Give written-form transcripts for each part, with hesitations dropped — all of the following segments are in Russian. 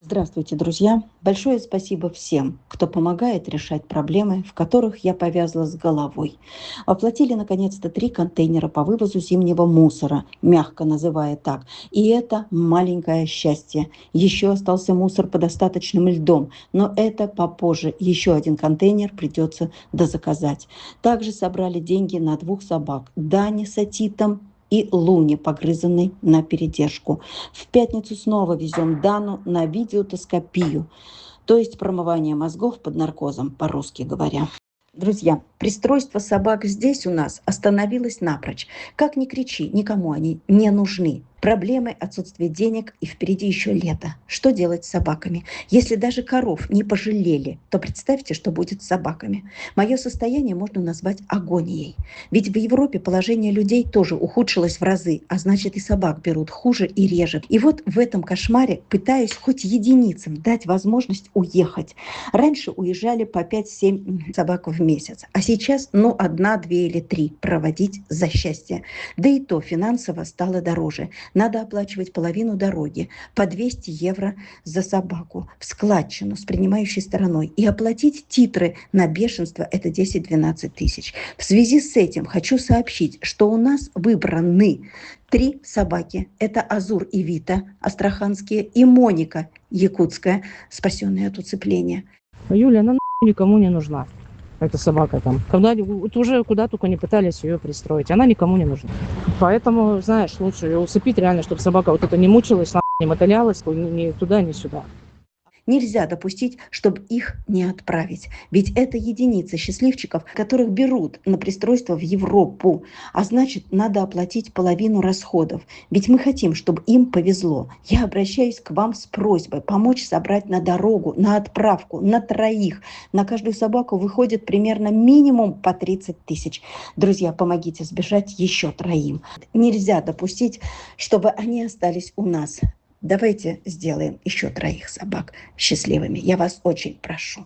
Здравствуйте, друзья! Большое спасибо всем, кто помогает решать проблемы, в которых я повязла с головой. Оплатили, наконец-то, 3 контейнера по вывозу зимнего мусора, мягко называя так. И это маленькое счастье. Еще остался мусор под остаточным льдом, но это попозже. Еще 1 контейнер придется дозаказать. Также собрали деньги на 2 собак. Дани с Атитом и Луне, погрызанной на передержку. В пятницу снова везем Дану на видеотоскопию, то есть промывание мозгов под наркозом, по-русски говоря. Друзья, пристройство собак здесь у нас остановилось напрочь. Как ни кричи, никому они не нужны. Проблемы, отсутствие денег и впереди еще лето. Что делать с собаками? Если даже коров не пожалели, то представьте, что будет с собаками. Мое состояние можно назвать агонией. Ведь в Европе положение людей тоже ухудшилось в разы, а значит и собак берут хуже и реже. И вот в этом кошмаре пытаюсь хоть единицам дать возможность уехать. Раньше уезжали по 5-7 собак в месяц, а сейчас 1, 2 или 3 проводить за счастье. Да и то финансово стало дороже. Надо оплачивать половину дороги, по 200 евро за собаку, в складчину с принимающей стороной. И оплатить титры на бешенство – это 10-12 тысяч. В связи с этим хочу сообщить, что у нас выбраны 3 собаки. Это Азур и Вита, астраханские, и Моника, якутская, спасенная от уцепления. Юля, она никому не нужна. Эта собака там. Когда вот уже куда только не пытались ее пристроить. Она никому не нужна. Поэтому, знаешь, лучше ее усыпить реально, чтобы собака вот это не мучилась, не мотылялась ни туда, ни сюда. Нельзя допустить, чтобы их не отправить. Ведь это единицы счастливчиков, которых берут на пристройство в Европу. А значит, надо оплатить половину расходов. Ведь мы хотим, чтобы им повезло. Я обращаюсь к вам с просьбой помочь собрать на дорогу, на отправку, на 3. На каждую собаку выходит примерно минимум по 30 тысяч. Друзья, помогите сбежать еще 3. Нельзя допустить, чтобы они остались у нас. Давайте сделаем еще 3 собак счастливыми. Я вас очень прошу.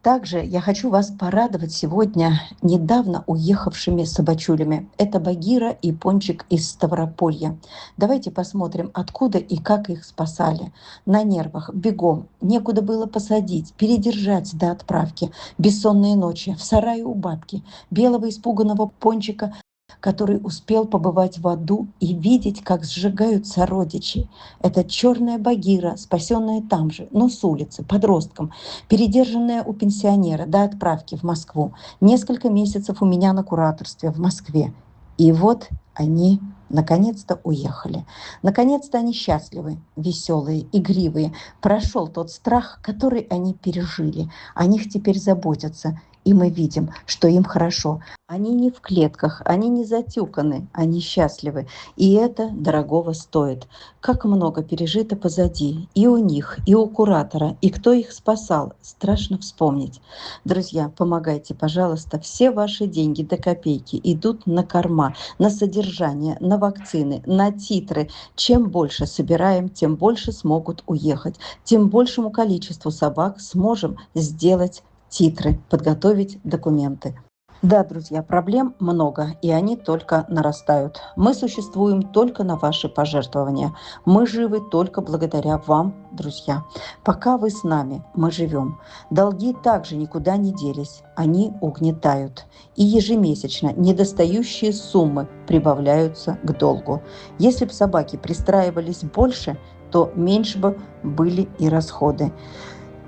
Также я хочу вас порадовать сегодня недавно уехавшими собачулями. Это Багира и Пончик из Ставрополья. Давайте посмотрим, откуда и как их спасали. На нервах, бегом, некуда было посадить, передержать до отправки. Бессонные ночи, в сарае у бабки. Белого испуганного Пончика, который успел побывать в аду и видеть, как сжигаются родичи. Это черная Багира, спасенная там же, но с улицы, подростком, передержанная у пенсионера до отправки в Москву. Несколько месяцев у меня на кураторстве в Москве. И вот они наконец-то уехали. Наконец-то они счастливы, веселые, игривые. Прошел тот страх, который они пережили. О них теперь заботятся. И мы видим, что им хорошо. Они не в клетках, они не затюканы, они счастливы. И это дорогого стоит. Как много пережито позади. И у них, и у куратора, и кто их спасал. Страшно вспомнить. Друзья, помогайте, пожалуйста. Все ваши деньги до копейки идут на корма, на содержание, на вакцины, на титры. Чем больше собираем, тем больше смогут уехать. Тем большему количеству собак сможем сделать титры, подготовить документы. Да, друзья, проблем много, и они только нарастают. Мы существуем только на ваши пожертвования. Мы живы только благодаря вам, друзья. Пока вы с нами, мы живем. Долги также никуда не делись, они угнетают. И ежемесячно недостающие суммы прибавляются к долгу. Если бы собаки пристраивались больше, то меньше бы были и расходы.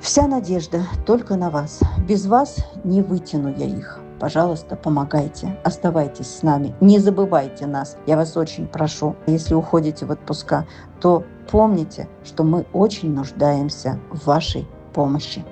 Вся надежда только на вас. Без вас не вытяну я их. Пожалуйста, помогайте, оставайтесь с нами, не забывайте нас. Я вас очень прошу, если уходите в отпуска, то помните, что мы очень нуждаемся в вашей помощи.